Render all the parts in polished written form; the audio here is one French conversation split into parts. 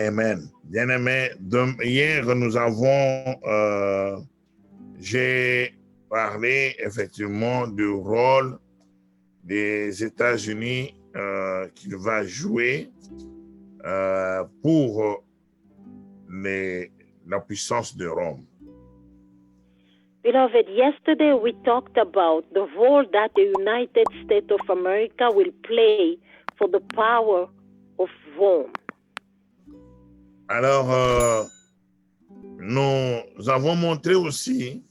Amen. Bien-aimé, hier nous avons, j'ai parlé effectivement du rôle des États-Unis qu'il va jouer pour la puissance de Rome. Beloved, yesterday we talked about the role that the United States of America will play for the power of Rome. Alors, nous avons montré aussi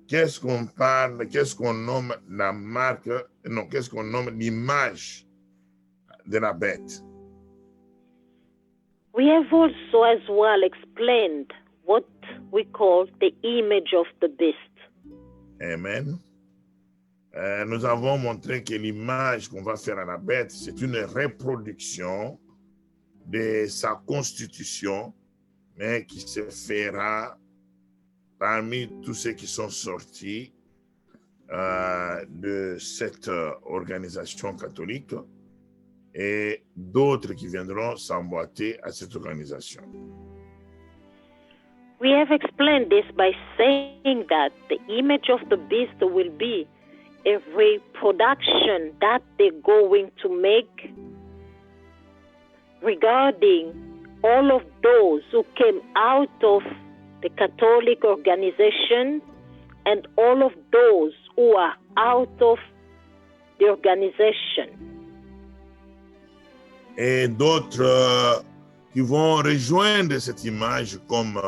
qu'est-ce qu'on nomme la marque, non, qu'est-ce qu'on nomme l'image de la bête. We have also as well explained what we call the image of the beast. Amen. Nous avons montré que l'image qu'on va faire à la bête, c'est une reproduction de sa constitution, mais qui se fera parmi tous ceux qui sont sortis de cette organisation catholique et d'autres qui viendront s'emboîter à cette organisation. We have explained this by saying that the image of the beast will be a reproduction that they're going to make regarding all of those who came out of the Catholic organization and all of those who are out of the organization. Et d'autres qui vont rejoindre cette image comme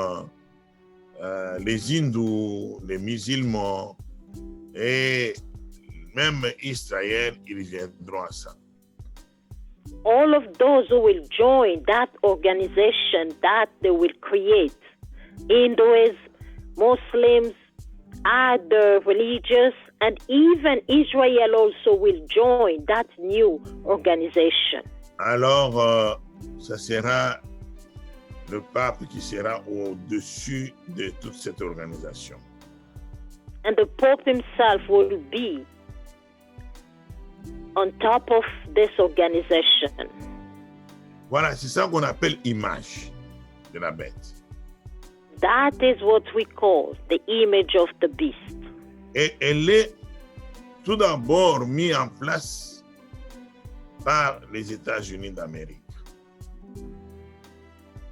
les hindous, les musulmans et même Israël, ils viendront à ça. All of those who will join that organization that they will create, Hindus, Muslims, other religious, and even Israel also will join that new organization. Alors, ça sera le pape qui sera au-dessus de toute cette organisation. And the Pope himself will be on top of this organization. Voilà, c'est ça qu'on appelle image de la bête. That is what we call the image of the beast. Et elle est tout d'abord mise en place par les États-Unis d'Amérique.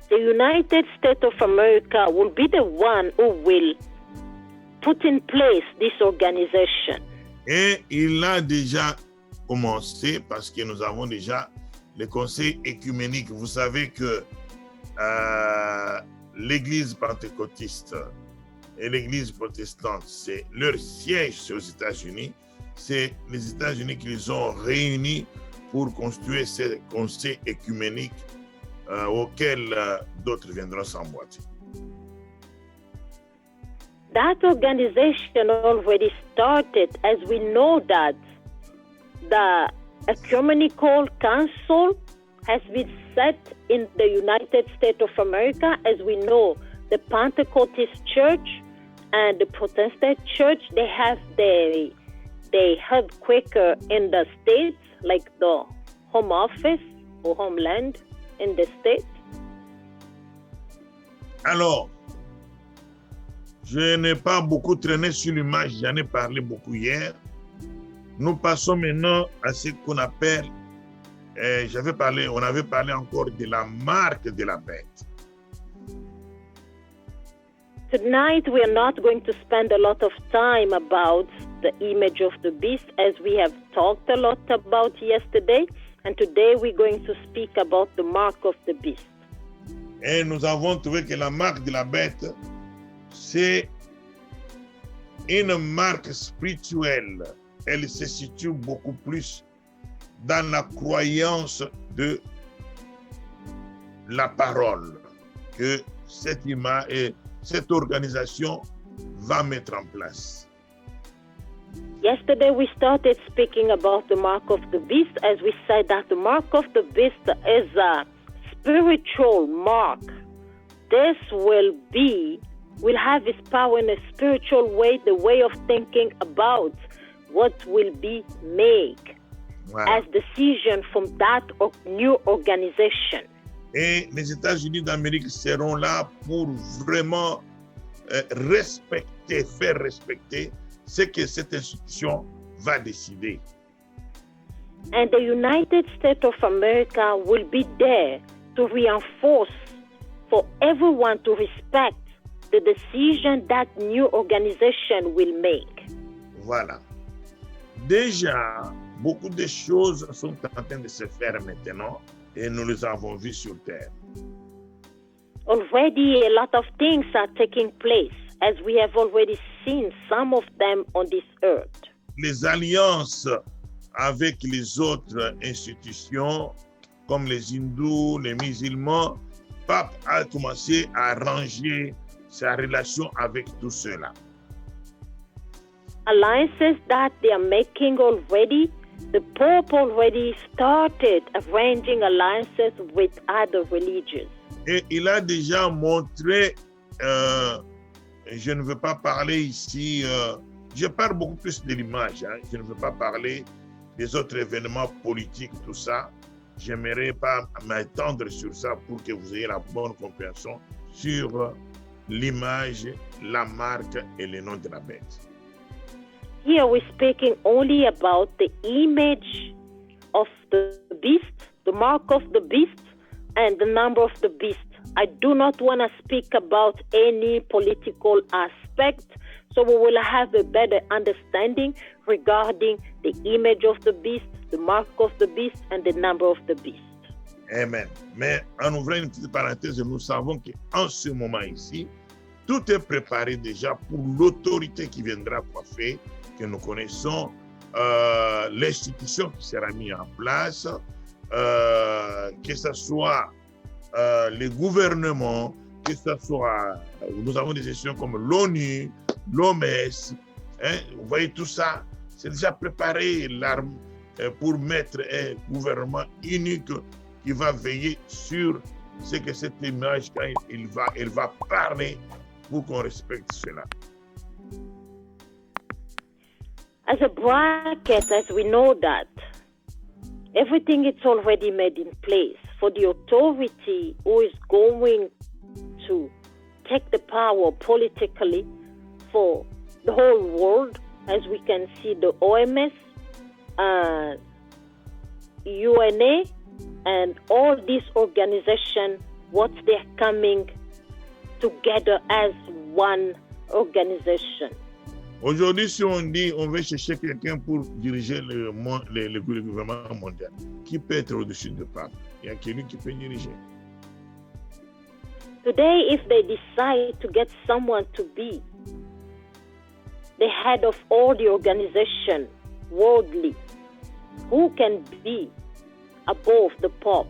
The United States of America will be the one who will put in place this organization. Et il a déjà commencé parce que nous avons déjà le conseil œcuménique. Vous savez que l'église pentecôtiste et l'église protestante, c'est leur siège aux États-Unis. C'est les États-Unis qui les ont réunis pour construire ce conseil œcuménique auquel d'autres viendront s'emboîter. That organization already started, as we know that the Ecumenical Council has been set in the United States of America. As we know, the Pentecostist Church and the Protestant Church, they have their headquarters in the States, like the home office or homeland in the States. Alors, je n'ai pas beaucoup traîné sur l'image, j'en ai parlé beaucoup hier. Nous passons maintenant à ce qu'on appelle, on avait parlé encore de la marque de la bête. Tonight we are not going to spend a lot of time about the image of the beast, as we have talked a lot about yesterday, and today we're going to speak about the mark of the beast. Et nous avons trouvé que la marque de la bête, c'est une marque spirituelle. Elle se situe beaucoup plus dans la croyance de la parole que cette image et cette organisation va mettre en place. Yesterday we started speaking about the mark of the beast, as we said that the mark of the beast is a spiritual mark. This will have its power in a spiritual way, the way of thinking about what will be made as decision from that new organization. Et les États-Unis d'Amérique seront là pour vraiment respecter, faire respecter ce que cette institution va décider. And the United States of America will be there to reinforce for everyone to respect the decision that new organization will make. Voilà. Déjà, beaucoup de choses sont en train de se faire maintenant et nous les avons vues sur Terre. Already a lot of things are taking place, as we have already seen some of them on this earth. Les alliances avec les autres institutions, comme les hindous, les musulmans, Pape a commencé à arranger sa relation avec tout cela. Alliances that they are making already, the Pope already started arranging alliances with other religions. Et il a déjà montré, je ne veux pas parler ici, je parle beaucoup plus de l'image, hein, je ne veux pas parler des autres événements politiques, tout ça. J'aimerais pas m'étendre sur ça pour que vous ayez la bonne compréhension sur l'image, la marque et le nom de la bête. Here we're speaking only about the image of the beast, the mark of the beast, and the number of the beast. I do not want to speak about any political aspect, so we will have a better understanding regarding the image of the beast, the mark of the beast, and the number of the beast. Amen. Mais en ouvrant une petite parenthèse, nous savons qu'en ce moment ici, tout est préparé déjà pour l'autorité qui viendra coiffer, que nous connaissons, l'institution qui sera mise en place, que ce soit les gouvernements, que ce soit, nous avons des institutions comme l'ONU, l'OMS, hein, vous voyez tout ça, c'est déjà préparé pour mettre un gouvernement unique qui va veiller sur ce que cette image, quand elle va parler pour qu'on respecte cela. As a bracket, as we know that, everything is already made in place for the authority who is going to take the power politically for the whole world, as we can see the OMS, UNA, and all these organizations, what they're coming together as one organization. Aujourd'hui, si on dit on veut chercher quelqu'un pour diriger le gouvernement mondial, qui peut être au-dessus du pape? Il y a quelqu'un qui peut diriger. Today, if they decide to get someone to be the head of all the organization worldly, who can be above the Pope?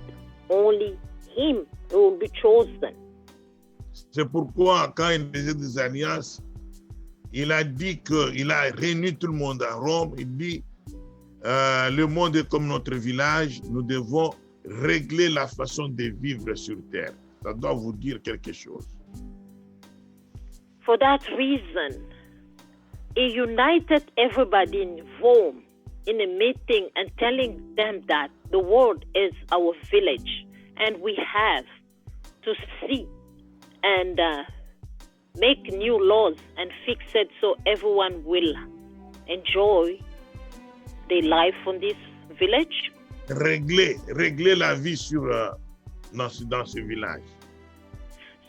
Only him who will be chosen. C'est pourquoi, quand il faisait des alliances, il a dit qu'il a réuni tout le monde à Rome. Il dit, le monde est comme notre village, nous devons régler la façon de vivre sur terre. Ça doit vous dire quelque chose. For that reason, he united everybody in Rome in a meeting and telling them that the world is our village and we have to see and make new laws and fix it so everyone will enjoy their life on this village. Régler la vie dans ce village.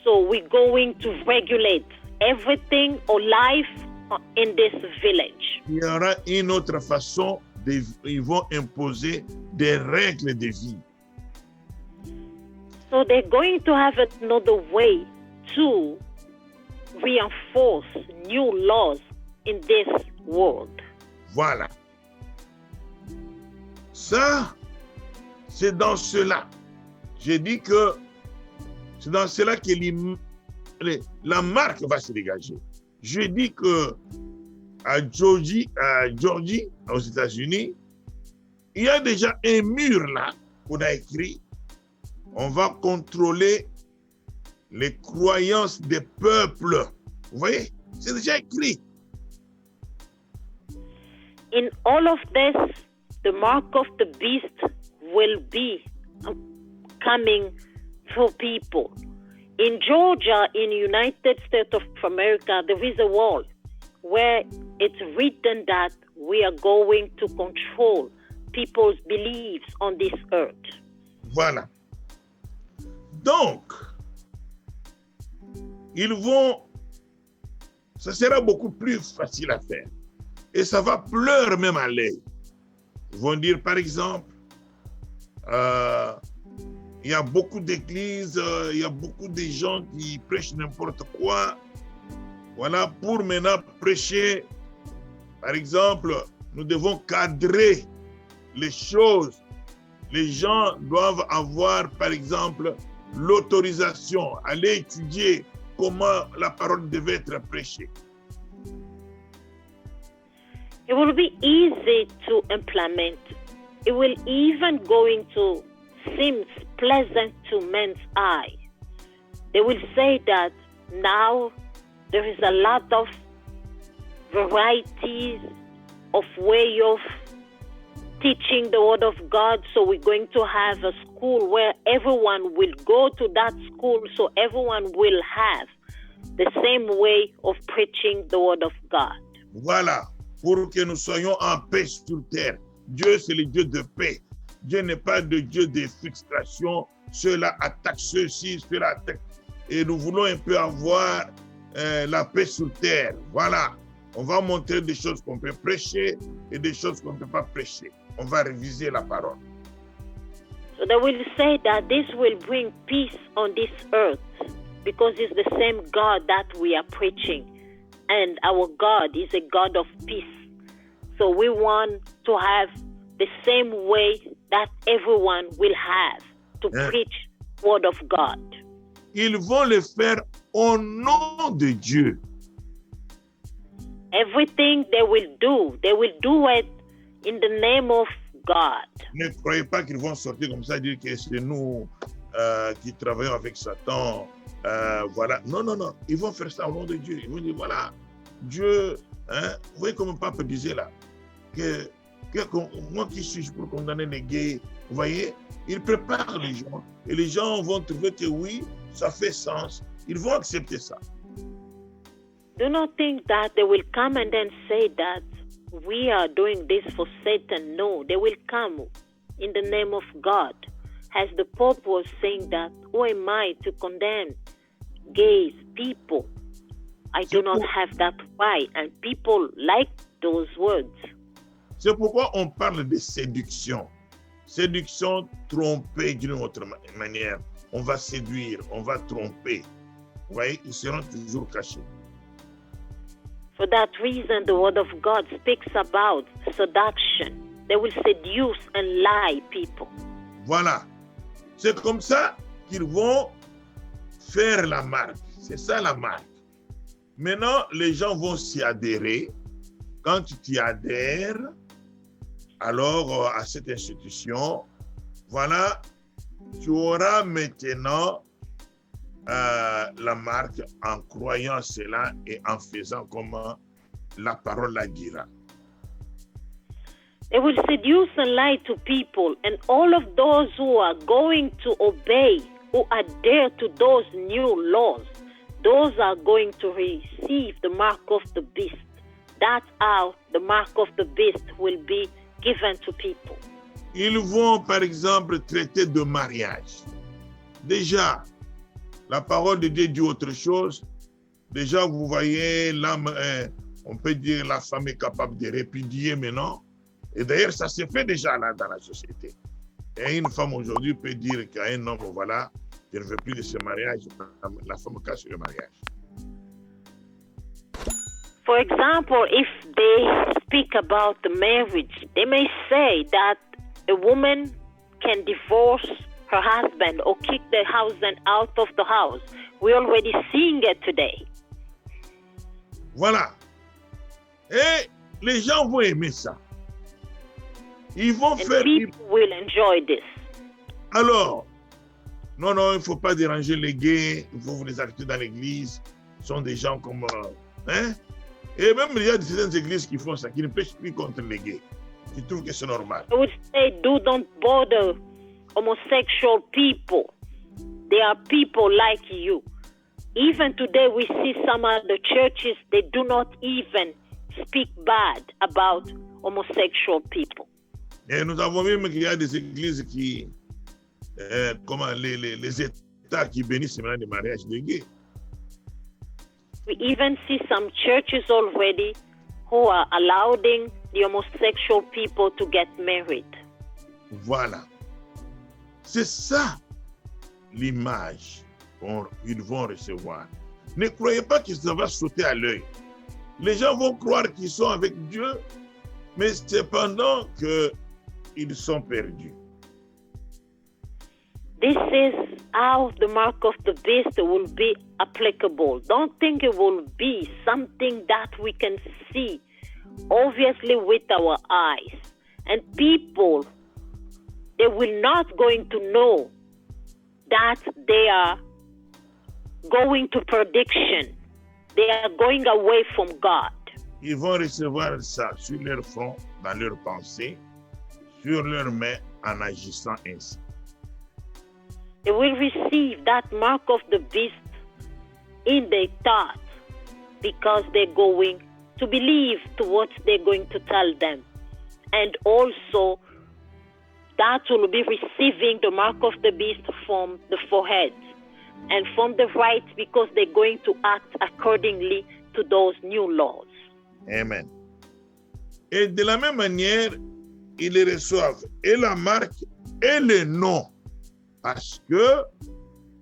So we're going to regulate everything or life in this village. Il y aura une autre façon, ils vont imposer des règles de vie. So they're going to have another way to reinforce new laws in this world. Voilà. Ça, c'est dans cela. J'ai dit que c'est dans cela que la marque va se dégager. Je dis que à Georgie, aux États-Unis, il y a déjà un mur là qu'on a écrit. On va contrôler les croyances des peuples. Vous voyez, c'est déjà écrit. In all of this, the mark of the beast will be coming for people. In Georgia, in the United States of America, there is a wall where it's written that we are going to control people's beliefs on this earth. Voilà. Donc, ça sera beaucoup plus facile à faire. Et ça va pleurer même à l'œil. Ils vont dire, par exemple, il y a beaucoup d'églises, il y a beaucoup de gens qui prêchent n'importe quoi. Voilà, pour maintenant prêcher, par exemple, nous devons cadrer les choses. Les gens doivent avoir, par exemple, l'autorisation, aller étudier comment la parole devait être prêchée. It will be easy to implement. It will even going to seem pleasant to men's eye. They will say that now there is a lot of varieties of way of teaching the word of God, so we're going to have a school where everyone will go to that school, so everyone will have the same way of preaching the word of God. Voilà, pour que nous soyons en paix sur terre. Dieu, c'est le Dieu de paix. Dieu n'est pas de Dieu de frustration. Ceux-là attaquent ceux-ci, ceux-là attaquent. Et nous voulons un peu avoir la paix sur terre. Voilà, on va montrer des choses qu'on peut prêcher et des choses qu'on ne peut pas prêcher. On va réviser la parole. So they will say that this will bring peace on this earth because it's the same God that we are preaching. And our God is a God of peace. So we want to have the same way that everyone will have to preach the word of God. Ils vont le faire au nom de Dieu. Everything they will do it in the name of God. Ne croyez pas qu'ils vont sortir comme ça, dire que c'est nous qui travaillons avec Satan. Voilà. Non, non, non. Ils vont faire ça au nom de Dieu. Ils vont dire, voilà, Dieu, vous voyez comme le pape disait là, que moi qui suis pour condamner les gays, vous voyez, il prépare les gens. Et les gens vont trouver que oui, ça fait sens. Ils vont accepter ça. Do not think that they will come and then say that we are doing this for Satan. No, they will come in the name of God. As the Pope was saying that, who am I to condemn gays, people? I do not have that right. And people like those words. C'est pourquoi on parle de séduction. Séduction, tromper d'une autre manière. On va séduire, on va tromper. Vous voyez, ils seront toujours cachés. For that reason, the word of God speaks about seduction. They will seduce and lie people. Voilà. C'est comme ça qu'ils vont faire la marque. C'est ça la marque. Maintenant, les gens vont s'y adhérer. Quand tu t'y adhères, alors à cette institution, voilà, tu auras maintenant la marque en croyant cela et en faisant comme la parole la dira. They will seduce and lie to people, and all of those who are going to obey, who adhere to those new laws, those are going to receive the mark of the beast. That's how the mark of the beast will be given to people. Ils vont, par exemple, traiter de mariage. Déjà, la parole de Dieu dit autre chose. Déjà, vous voyez, l'âme, on peut dire la femme est capable de répudier maintenant. Et d'ailleurs, ça se fait déjà là dans la société. Et une femme aujourd'hui peut dire qu'à un homme, voilà, qui ne veut plus de ce mariage, la femme casse le mariage. For example, if they speak about the marriage, they may say that a woman can divorce her husband or kick the husband out of the house. We're already seeing it today. Voilà. Et les gens vont aimer ça. Ils vont And faire... people will enjoy this. Alors, non, non, il ne faut pas déranger les gays, il faut vous les accepter dans l'église. Ce sont des gens comme... hein? Et même il y a certaines églises qui font ça, qui ne prêchent plus contre les gays. Qui trouvent que c'est normal. I would say, don't bother homosexual people. They are people like you. Even today, we see some other churches, they do not even speak bad about homosexual people. Et nous avons vu qu'il y a des églises qui, comment les États qui bénissent maintenant les mariages de gays. We even see some churches already who are allowing the homosexual people to get married. Voilà. C'est ça l'image qu'ils vont recevoir. Ne croyez pas que ça va sauter à l'œil. Les gens vont croire qu'ils sont avec Dieu, mais cependant qu'ils sont perdus. This is how the mark of the beast will be applicable. Don't think it will be something that we can see obviously with our eyes. And people, they will not going to know that they are going to perdition. They are going away from God. Ils vont recevoir ça sur leur front, dans leur pensée, sur leurs mains, en agissant ainsi. They will receive that mark of the beast in their thoughts because they're going to believe to what they're going to tell them. And also, that will be receiving the mark of the beast from the forehead and from the right because they're going to act accordingly to those new laws. Amen. Et de la même manière, ils reçoivent et la marque et le nom. Parce que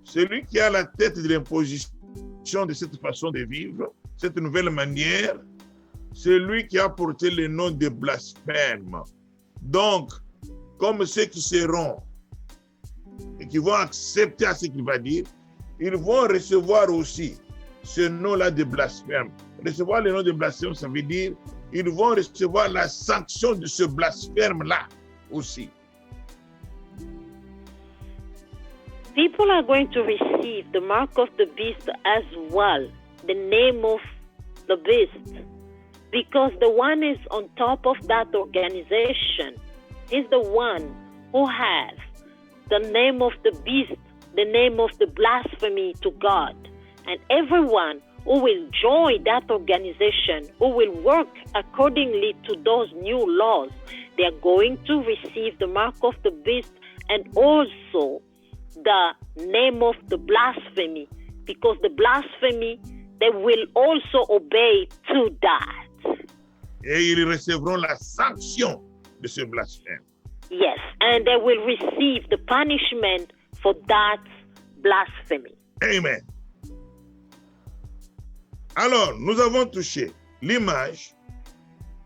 celui qui a la tête de l'imposition de cette façon de vivre, cette nouvelle manière, c'est lui qui a porté le nom de blasphème. Donc, comme ceux qui seront et qui vont accepter à ce qu'il va dire, ils vont recevoir aussi ce nom-là de blasphème. Recevoir le nom de blasphème, ça veut dire ils vont recevoir la sanction de ce blasphème-là aussi. People are going to receive the mark of the beast as well, the name of the beast, because the one is on top of that organization is the one who has the name of the beast, the name of the blasphemy to God. And everyone who will join that organization, who will work accordingly to those new laws, they are going to receive the mark of the beast and also the name of the blasphemy, because the blasphemy, they will also obey to that. Et ils recevront la sanction de ce blasphème. Yes, and they will receive the punishment for that blasphemy. Amen. Alors, nous avons touché l'image,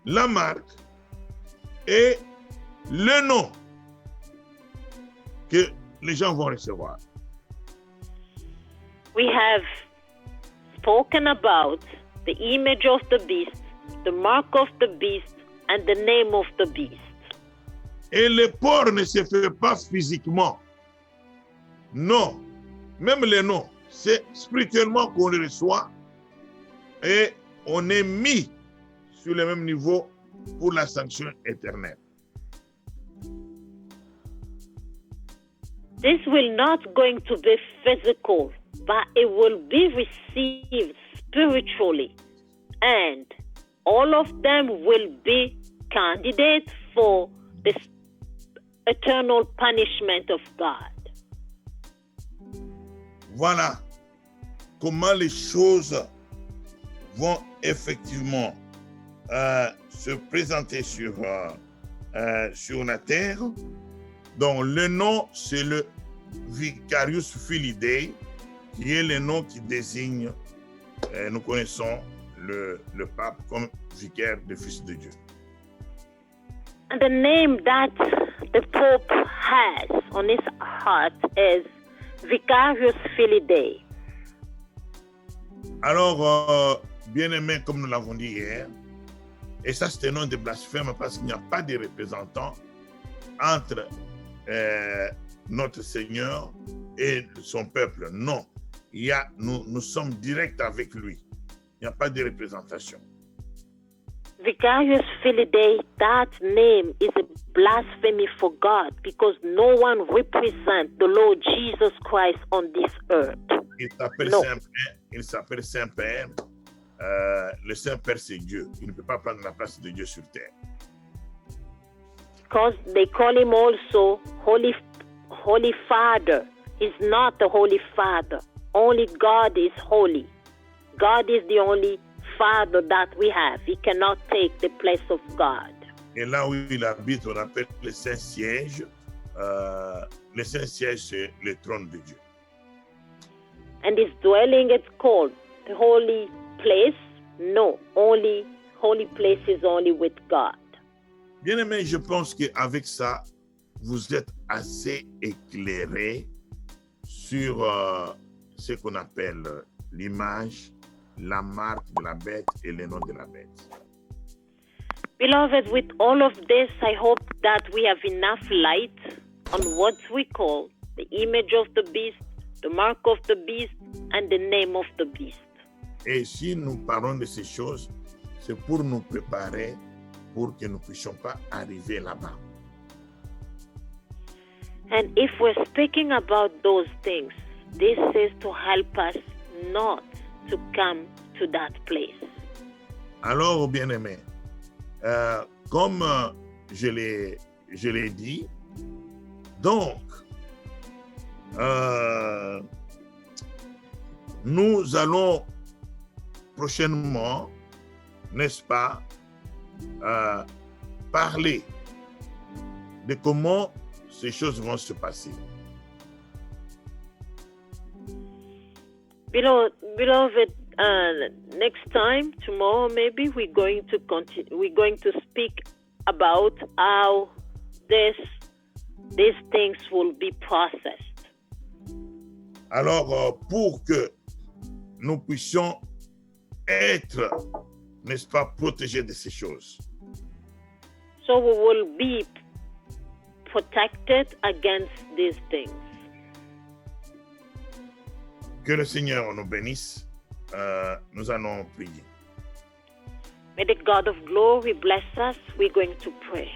la marque et le nom que les gens vont recevoir. We have spoken about the image of the beast, the mark of the beast, and the name of the beast. Et le port ne se fait pas physiquement. Non. Même le nom, c'est spirituellement qu'on le reçoit et on est mis sur le même niveau pour la sanction éternelle. This will not going to be physical, but it will be received spiritually. And all of them will be candidates for the eternal punishment of God. Voilà comment les choses vont effectivement se présenter sur la terre. Donc, le nom, c'est le Vicarius Filii Dei, qui est le nom qui désigne, nous connaissons le pape comme vicaire du Fils de Dieu. And the name that the Pope has on his heart is Vicarius Filii Dei. Alors, bien-aimé, comme nous l'avons dit hier, et ça c'est un nom de blasphème parce qu'il n'y a pas de représentant entre notre Seigneur et son peuple. Non, nous sommes directs avec lui. Il n'y a pas de représentation. Vicarious Filidae, that name is a blasphemy for God because no one represents the Lord Jesus Christ on this earth. Il s'appelle No. Saint-Père. Il s'appelle Saint-Père. Le Saint-Père, c'est Dieu. Il ne peut pas prendre la place de Dieu sur terre. Because they call him also Holy Father. He's not the Holy Father. Only God is holy. God is the only Father that we have. He cannot take the place of God. Et là où il habite, on appelle le Saint-Siège. Le Saint-Siège, c'est le trône de Dieu. And his dwelling is called the holy place. No, only holy place is only with God. Bien aimé, je pense qu'avec ça, vous êtes assez éclairé sur ce qu'on appelle l'image, la marque de la bête et le nom de la bête. Beloved, with all of this, I hope that we have enough light on what we call the image of the beast, the mark of the beast, and the name of the beast. Et si nous parlons de ces choses, c'est pour nous préparer pour que nous ne puissions pas arriver là-bas. And if we're speaking about those things, this is to help us not to come to that place. Alors, bien-aimés, comme je l'ai dit, donc, nous allons prochainement, n'est-ce pas, parler de comment ces choses vont se passer. Beloved, next time, tomorrow, maybe we're going to continue. We're going to speak about how these things will be processed. Alors, pour que nous puissions être, n'est-ce pas, protégés de ces choses. So we will be protected against these things. Que le Seigneur nous bénisse. Nous allons prier. May the God of glory bless us. We're going to pray.